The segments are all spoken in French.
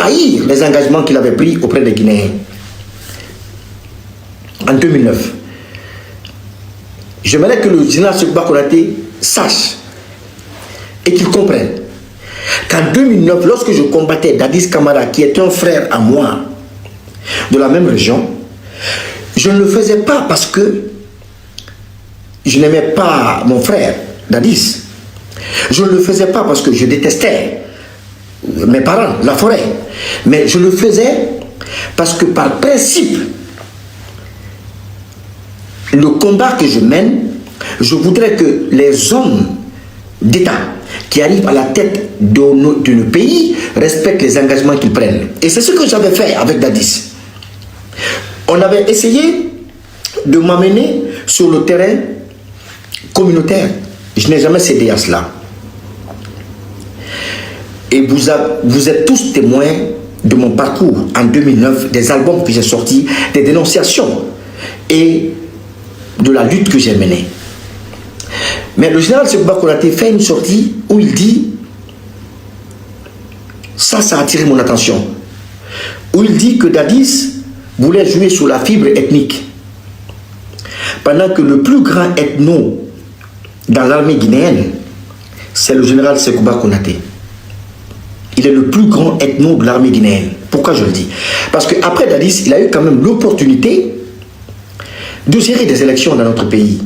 trahir les engagements qu'il avait pris auprès des Guinéens. En 2009, j'aimerais que le général Sékou Konaté sache et qu'il comprenne qu'en 2009, lorsque je combattais Dadis Camara, qui est un frère à moi, de la même région, je ne le faisais pas parce que je n'aimais pas mon frère, Dadis. Je ne le faisais pas parce que je détestais mes parents, la forêt. Mais je le faisais parce que par principe, le combat que je mène, je voudrais que les hommes d'État qui arrivent à la tête de pays respectent les engagements qu'ils prennent. Et c'est ce que j'avais fait avec Dadis. On avait essayé de m'amener sur le terrain communautaire. Je n'ai jamais cédé à cela. Et vous êtes tous témoins de mon parcours en 2009, des albums que j'ai sortis, des dénonciations et de la lutte que j'ai menée. Mais le général Sékou Konaté fait une sortie où il dit, ça a attiré mon attention, où il dit que Dadis voulait jouer sur la fibre ethnique, pendant que le plus grand ethno dans l'armée guinéenne, c'est le général Sékou Konaté. Il est le plus grand ethno de l'armée guinéenne. Pourquoi je le dis? Parce qu'après Dadis, il a eu quand même l'opportunité de gérer des élections dans notre pays.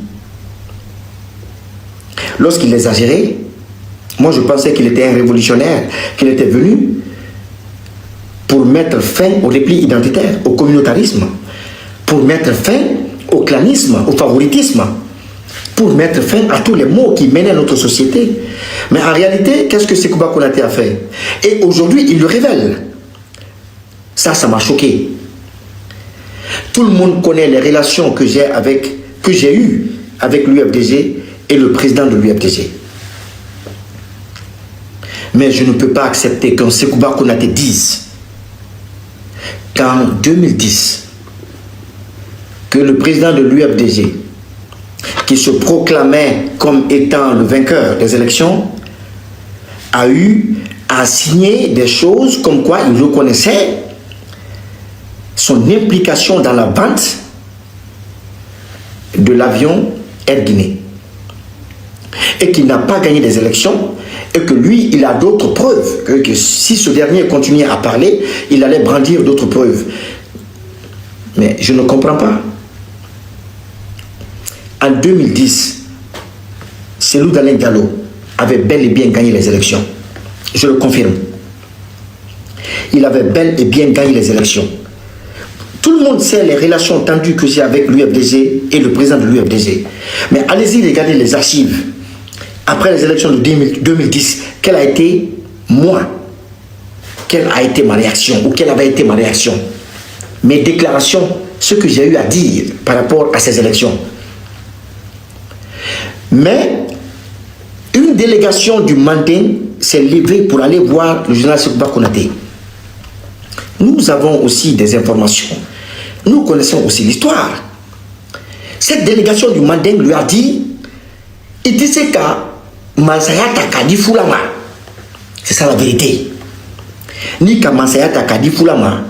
Lorsqu'il les a gérées, moi je pensais qu'il était un révolutionnaire, qu'il était venu pour mettre fin au repli identitaire, au communautarisme, pour mettre fin au clanisme, au favoritisme, pour mettre fin à tous les maux qui menaient notre société. Mais en réalité, qu'est-ce que Sékou Konaté a fait? Et aujourd'hui, il le révèle. Ça m'a choqué. Tout le monde connaît les relations que j'ai eues avec l'UFDG et le président de l'UFDG. Mais je ne peux pas accepter qu'un Sékou Konaté dise qu'en 2010, que le président de l'UFDG, qui se proclamait comme étant le vainqueur des élections, a eu à signer des choses comme quoi il reconnaissait son implication dans la vente de l'avion Air Guinée. Et qu'il n'a pas gagné des élections et que lui, il a d'autres preuves. Que si ce dernier continuait à parler, il allait brandir d'autres preuves. Mais je ne comprends pas. En 2010, Cellou Dalein Diallo avait bel et bien gagné les élections. Je le confirme. Il avait bel et bien gagné les élections. Tout le monde sait les relations tendues que j'ai avec l'UFDG et le président de l'UFDG. Mais allez-y regarder les archives. Après les élections de 2010, quelle a été ma réaction, ou quelle avait été ma réaction? Mes déclarations, ce que j'ai eu à dire par rapport à ces élections. Mais une délégation du Manding s'est levée pour aller voir le général Sékou Konaté. Nous avons aussi des informations. Nous connaissons aussi l'histoire. Cette délégation du Manding lui a dit, il disait que Mansayata Kadi Fulama. C'est ça la vérité. Ni ka Mansayata Kadi Fulama,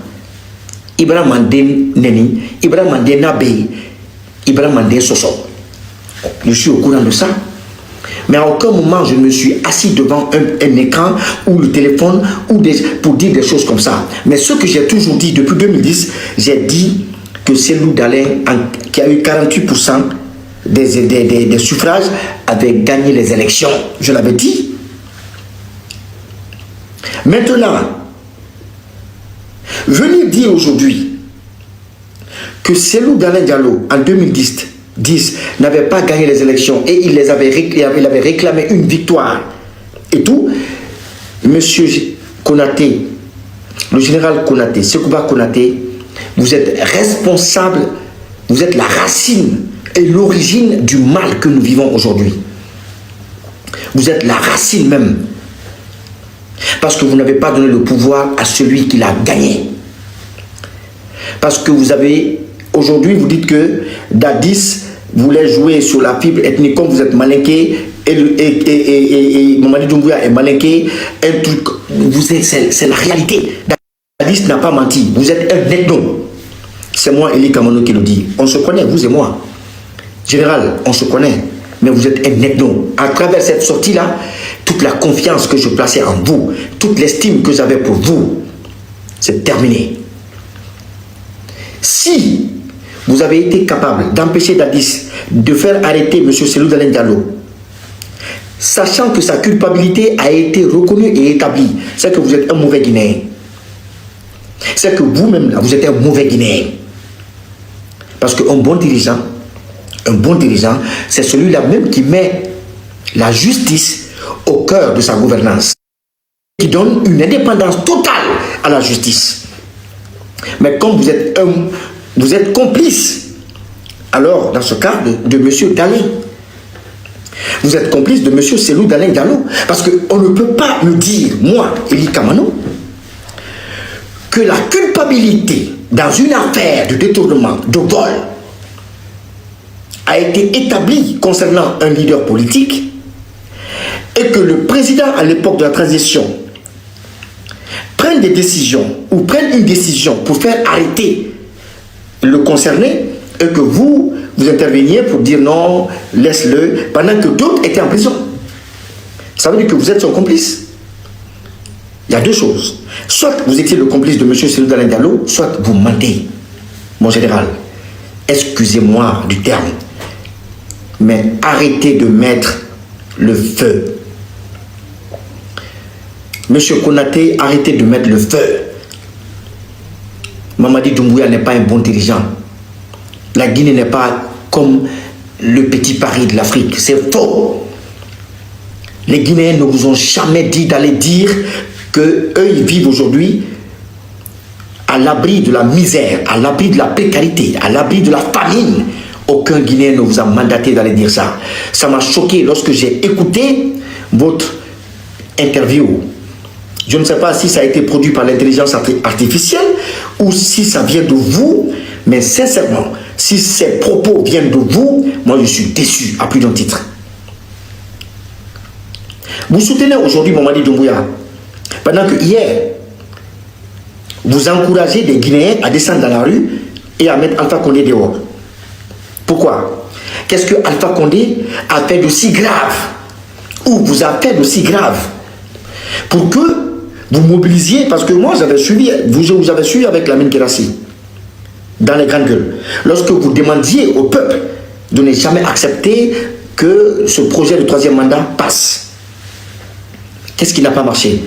Ibrahim Mandé Neni, Ibrahim Mandé Nabe, Ibrahim Mandé Soso. Je suis au courant de ça. Mais à aucun moment je me suis assis devant un écran ou le téléphone pour dire des choses comme ça. Mais ce que j'ai toujours dit depuis 2010, j'ai dit que Cellou Dalein, qui a eu 48% des suffrages, avait gagné les élections. Je l'avais dit. Maintenant, venir dire aujourd'hui que Cellou Dalein Diallo en 2010 n'avait pas gagné les élections et il avait réclamé une victoire et tout, monsieur Konaté, le général Konaté, Sékou Konaté, vous êtes responsable, vous êtes la racine et l'origine du mal que nous vivons aujourd'hui. Vous êtes la racine même. Parce que vous n'avez pas donné le pouvoir à celui qui l'a gagné. Parce que vous avez, aujourd'hui vous dites que Dadis voulait jouer sur la fibre ethnique, comme vous êtes malinqué et Mamadi Doumbouya est malinqué, un truc, c'est la réalité. Dadis n'a pas menti. Vous êtes un ethno. C'est moi, Eli Kamano, qui le dit. On se connaît, vous et moi. Général, on se connaît. Mais vous êtes un ethno. À travers cette sortie-là, toute la confiance que je plaçais en vous, toute l'estime que j'avais pour vous, c'est terminé. Si vous avez été capable d'empêcher Dadis de faire arrêter M. Cellou Dalein Diallo, sachant que sa culpabilité a été reconnue et établie, c'est que vous êtes un mauvais Guinéen. C'est que vous-même, là, vous êtes un mauvais Guinéen. Parce qu'un bon dirigeant, c'est celui-là même qui met la justice au cœur de sa gouvernance, qui donne une indépendance totale à la justice. Mais comme vous êtes complice, alors dans ce cas de M. Dalein, vous êtes complice de M. Cellou Dalein Diallo, parce qu'on ne peut pas me dire, moi, Eli Kamano, que la culpabilité dans une affaire de détournement, de vol, a été établie concernant un leader politique et que le président à l'époque de la transition prenne des décisions ou prenne une décision pour faire arrêter le concerné et que vous interveniez pour dire non, laisse-le, pendant que d'autres étaient en prison. Ça veut dire que vous êtes son complice. Il y a deux choses. Soit vous étiez le complice de M. Cellou Dalein Diallo, soit vous mentez. Mon général, excusez-moi du terme, mais arrêtez de mettre le feu. Monsieur Konaté, arrêtez de mettre le feu. Mamadi Doumbouya n'est pas un bon dirigeant. La Guinée n'est pas comme le petit Paris de l'Afrique. C'est faux. Les Guinéens ne vous ont jamais dit d'aller dire qu'eux, ils vivent aujourd'hui à l'abri de la misère, à l'abri de la précarité, à l'abri de la famine. Aucun Guinéen ne vous a mandaté d'aller dire ça. Ça m'a choqué lorsque j'ai écouté votre interview. Je ne sais pas si ça a été produit par l'intelligence artificielle ou si ça vient de vous, mais sincèrement, si ces propos viennent de vous, moi je suis déçu à plus d'un titre. Vous soutenez aujourd'hui Mamadi Doumbouya, pendant que hier, vous encouragez des Guinéens à descendre dans la rue et à mettre Alpha Condé dehors. Pourquoi? Qu'est-ce que Alpha Condé a fait de si grave, ou vous a fait de si grave, pour que vous mobilisiez? Parce que moi j'avais suivi, vous avez suivi avec Lamine Guirassy dans les grandes gueules, lorsque vous demandiez au peuple de ne jamais accepter que ce projet de troisième mandat passe. Qu'est-ce qui n'a pas marché?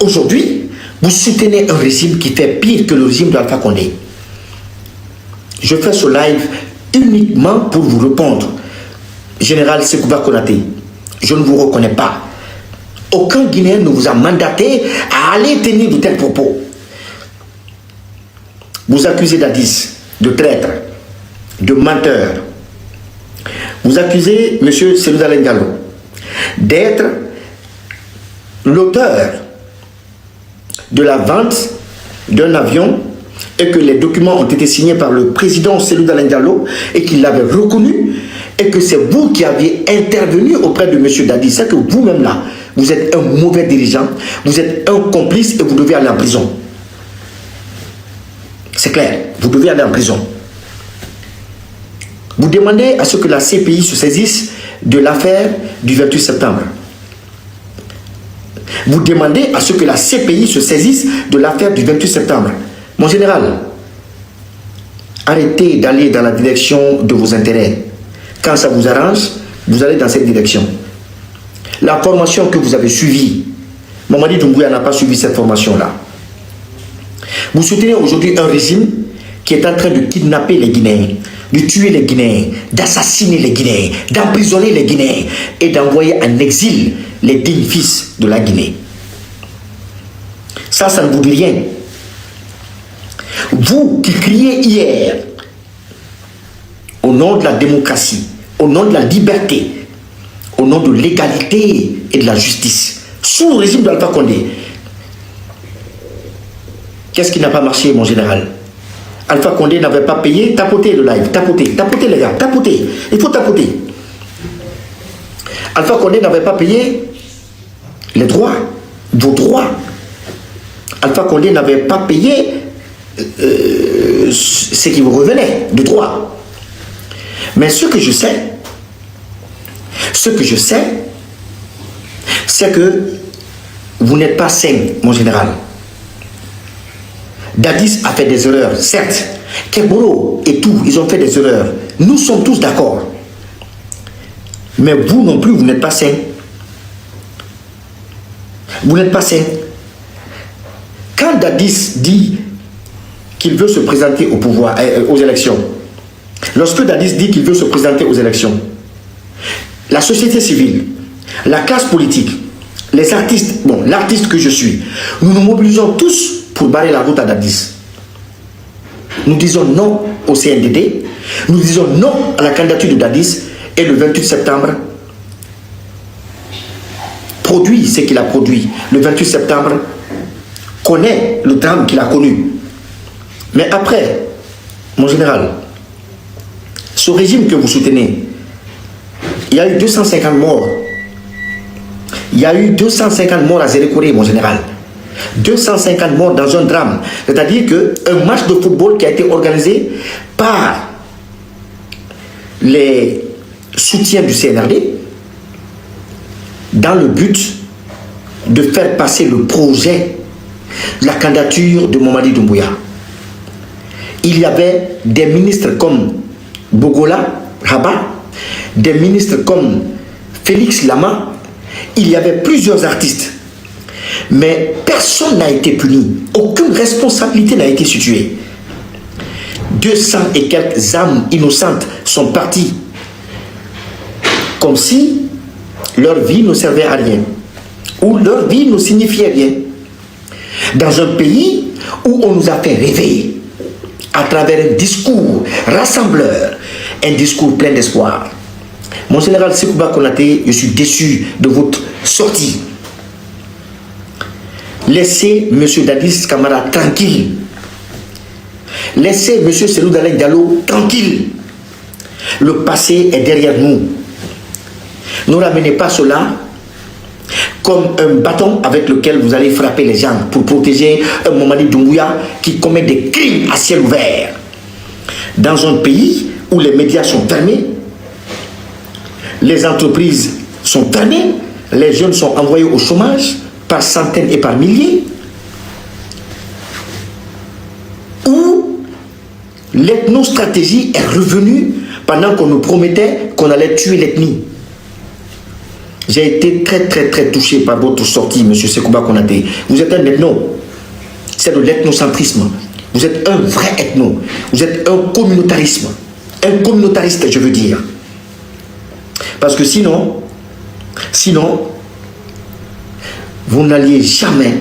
Aujourd'hui, vous soutenez un régime qui fait pire que le régime d'Alpha Condé. Je fais ce live uniquement pour vous répondre. Général Sekouba Konaté, je ne vous reconnais pas. Aucun Guinéen ne vous a mandaté à aller tenir de tels propos. Vous accusez Dadis de traître, de menteur. Vous accusez M. Cellou Dalein Diallo d'être l'auteur de la vente d'un avion et que les documents ont été signés par le président Cellou Dalein Diallo et qu'il l'avait reconnu et que c'est vous qui aviez intervenu auprès de M. Dadis. C'est que vous-même là, vous êtes un mauvais dirigeant, vous êtes un complice et vous devez aller en prison. C'est clair, vous devez aller en prison. Vous demandez à ce que la CPI se saisisse de l'affaire du 28 septembre. Vous demandez à ce que la CPI se saisisse de l'affaire du 28 septembre. Mon général, arrêtez d'aller dans la direction de vos intérêts. Quand ça vous arrange, vous allez dans cette direction. La formation que vous avez suivie, Mamadi Doumbouya n'a pas suivi cette formation-là. Vous soutenez aujourd'hui un régime qui est en train de kidnapper les Guinéens, de tuer les Guinéens, d'assassiner les Guinéens, d'emprisonner les Guinéens et d'envoyer en exil les dignes fils de la Guinée. Ça ne vous dit rien. Vous qui criez hier au nom de la démocratie, au nom de la liberté, au nom de l'égalité et de la justice, sous le régime d'Alpha Condé, qu'est-ce qui n'a pas marché, mon général? Alpha Condé n'avait pas payé. Tapotez le live, tapotez les gars, tapotez. Il faut tapoter. Alpha Condé n'avait pas payé les droits, vos droits. Alpha Condé n'avait pas payé ce qui vous revenait de droit. Mais ce que je sais, c'est que vous n'êtes pas sain, mon général. Dadis a fait des erreurs, certes. Keboro et tout, ils ont fait des erreurs. Nous sommes tous d'accord. Mais vous non plus, vous n'êtes pas sain. Vous n'êtes pas sain. Quand Dadis dit qu'il veut se présenter au pouvoir, aux élections, lorsque Dadis dit qu'il veut se présenter aux élections, la société civile, la classe politique, les artistes, bon, l'artiste que je suis, nous nous mobilisons tous pour barrer la route à Dadis. Nous disons non au CNDD, nous disons non à la candidature de Dadis, et le 28 septembre, produit ce qu'il a produit. Le 28 septembre, connaît le drame qu'il a connu. Mais après, mon général, ce régime que vous soutenez, il y a eu 250 morts. Il y a eu 250 morts à Zérékoré, mon général. 250 morts dans un drame. C'est-à-dire qu'un match de football qui a été organisé par les soutiens du CNRD dans le but de faire passer le projet de la candidature de Mamadi Doumbouya. Il y avait des ministres comme Bogola, Rabat, des ministres comme Félix Lama, il y avait plusieurs artistes. Mais personne n'a été puni. Aucune responsabilité n'a été située. 200 et quelques âmes innocentes sont parties. Comme si leur vie ne servait à rien. Ou leur vie ne signifiait rien. Dans un pays où on nous a fait rêver à travers un discours rassembleur, un discours plein d'espoir. Mon général Sekouba Konaté, je suis déçu de votre sortie. Laissez M. Dadis Camara tranquille. Laissez M. Selou Dalek Diallo tranquille. Le passé est derrière nous. Ne ramenez pas cela comme un bâton avec lequel vous allez frapper les gens pour protéger un Mamadi Doumbouya qui commet des crimes à ciel ouvert. Dans un pays où les médias sont fermés, les entreprises sont fermées, les jeunes sont envoyés au chômage par centaines et par milliers, où l'ethnostratégie est revenue pendant qu'on nous promettait qu'on allait tuer l'ethnie. J'ai été très touché par votre sortie, M. Sekouba Konaté. Vous êtes un ethno. C'est de l'ethnocentrisme. Vous êtes un vrai ethno. Vous êtes un communautarisme. Un communautariste, je veux dire. Parce que sinon, vous n'alliez jamais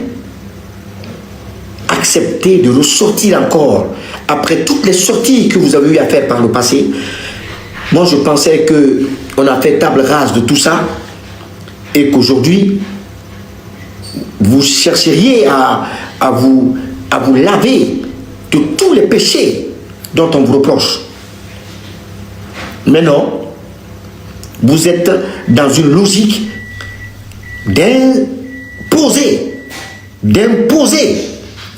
accepter de ressortir encore après toutes les sorties que vous avez eu à faire par le passé. Moi, je pensais qu'on a fait table rase de tout ça et qu'aujourd'hui, vous chercheriez à vous laver de tous les péchés dont on vous reproche. Mais non, vous êtes dans une logique d'imposer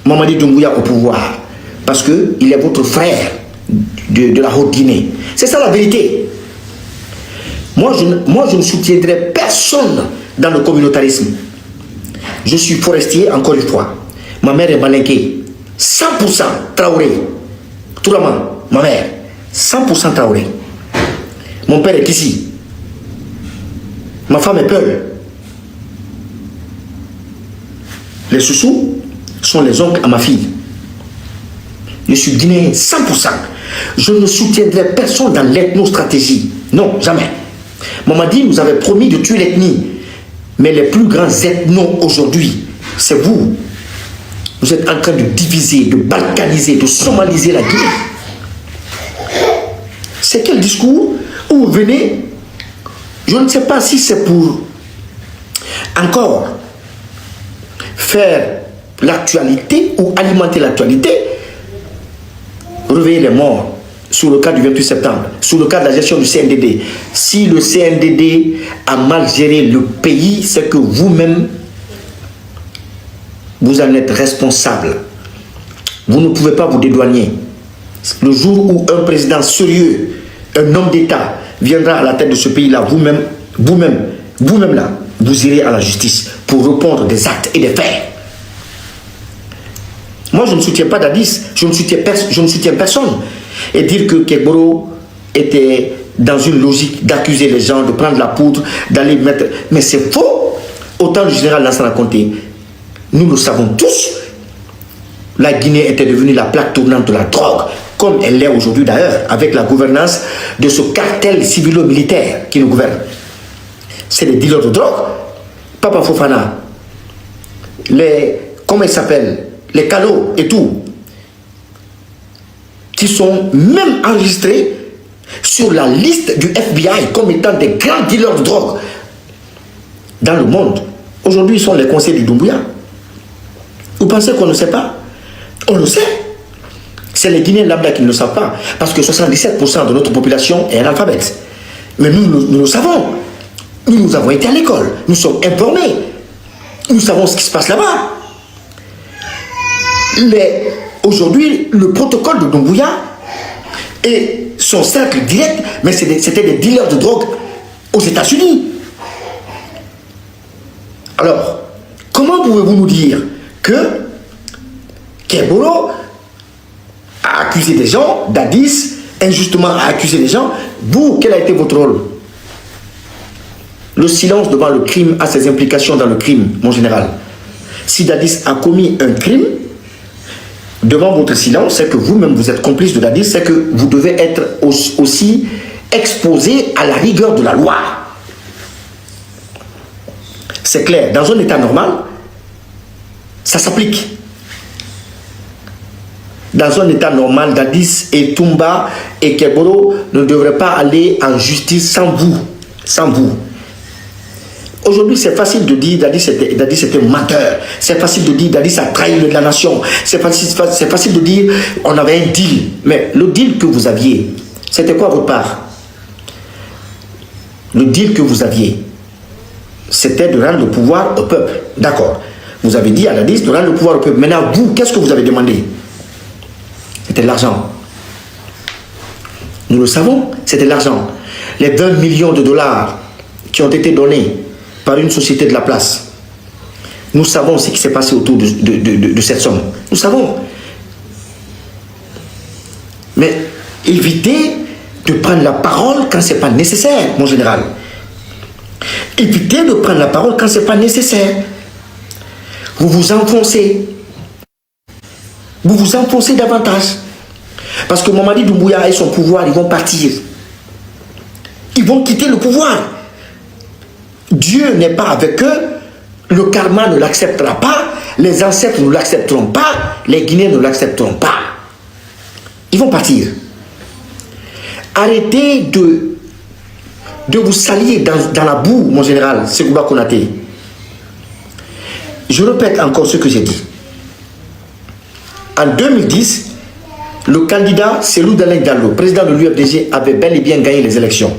Mamadi Doumbouya au pouvoir parce qu'il est votre frère de la Haute-Guinée. C'est ça la vérité. Moi, je ne soutiendrai personne dans le communautarisme. Je suis forestier, encore une fois. Ma mère est malinquée. 100% Traoré. Tout le monde, ma mère. 100% Traoré. Mon père est ici. Ma femme est Peul. Les Soussous sont les oncles à ma fille. Je suis guinéen 100%. Je ne soutiendrai personne dans l'ethnostratégie. Non, jamais. Mamadi nous avait promis de tuer l'ethnie. Mais les plus grands ethnos aujourd'hui, c'est vous. Vous êtes en train de diviser, de balkaniser, de somaliser la Guinée. C'est quel discours où vous venez? Je ne sais pas si c'est pour encore faire l'actualité ou alimenter l'actualité, réveiller les morts sur le cas du 28 septembre, sur le cas de la gestion du CNDD. Si le CNDD a mal géré le pays, c'est que vous-même, vous en êtes responsable. Vous ne pouvez pas vous dédouaner. Le jour où un président sérieux, un homme d'État viendra à la tête de ce pays-là, vous-même là, vous irez à la justice pour répondre des actes et des faits. Moi, je ne soutiens pas Dadis, je ne soutiens personne. Et dire que Kegboro était dans une logique d'accuser les gens, de prendre la poudre, d'aller mettre... Mais c'est faux. Autant le général Lansana Conté, nous le savons tous, la Guinée était devenue la plaque tournante de la drogue, comme elle l'est aujourd'hui d'ailleurs, avec la gouvernance de ce cartel civilo-militaire qui nous gouverne. C'est les dealers de drogue. Papa Fofana, comment ils s'appellent, les calots et tout, qui sont même enregistrés sur la liste du FBI comme étant des grands dealers de drogue dans le monde. Aujourd'hui, ils sont les conseillers du Doumbouya. Vous pensez qu'on ne sait pas? On le sait. C'est les Guinéens lambda qui ne le savent pas. Parce que 77% de notre population est analphabète. Mais nous le savons. Nous avons été à l'école. Nous sommes informés. Nous savons ce qui se passe là-bas. Aujourd'hui, le protocole de Doumbouya et son cercle direct, mais c'était des dealers de drogue aux États-Unis. Alors, comment pouvez-vous nous dire que Kegboro a accusé des gens, Dadis injustement a accusé des gens? Vous, quel a été votre rôle? Le silence devant le crime a ses implications dans le crime, mon général. Si Dadis a commis un crime, devant votre silence, c'est que vous-même vous êtes complice de Dadis, c'est que vous devez être aussi exposé à la rigueur de la loi. C'est clair, dans un état normal, ça s'applique. Dans un état normal, Dadis et Toumba et Kegboro ne devraient pas aller en justice sans vous. Sans vous. Aujourd'hui, c'est facile de dire Dadis était menteur. C'est facile de dire Dadis a trahi la nation. C'est facile de dire on avait un deal. Mais le deal que vous aviez, c'était quoi votre part? Le deal que vous aviez, c'était de rendre le pouvoir au peuple. D'accord. Vous avez dit à Dadis de rendre le pouvoir au peuple. Maintenant, vous, qu'est-ce que vous avez demandé? C'était l'argent. Nous le savons, c'était l'argent. Les 20 millions de dollars qui ont été donnés par une société de la place. Nous savons ce qui s'est passé autour de cette somme. Nous savons. Mais évitez de prendre la parole quand ce n'est pas nécessaire, mon général. Évitez de prendre la parole quand ce n'est pas nécessaire. Vous vous enfoncez. Vous vous enfoncez davantage. Parce que Mamadi Doumbouya et son pouvoir, ils vont partir. Ils vont quitter le pouvoir. Dieu n'est pas avec eux. Le karma ne l'acceptera pas. Les ancêtres ne l'accepteront pas. Les Guinéens ne l'accepteront pas. Ils vont partir. Arrêtez de vous salir dans la boue, mon général Ségouba Konaté. Je répète encore ce que j'ai dit. En 2010, le candidat Cellou Dalein Diallo, président de l'UFDG, avait bel et bien gagné les élections.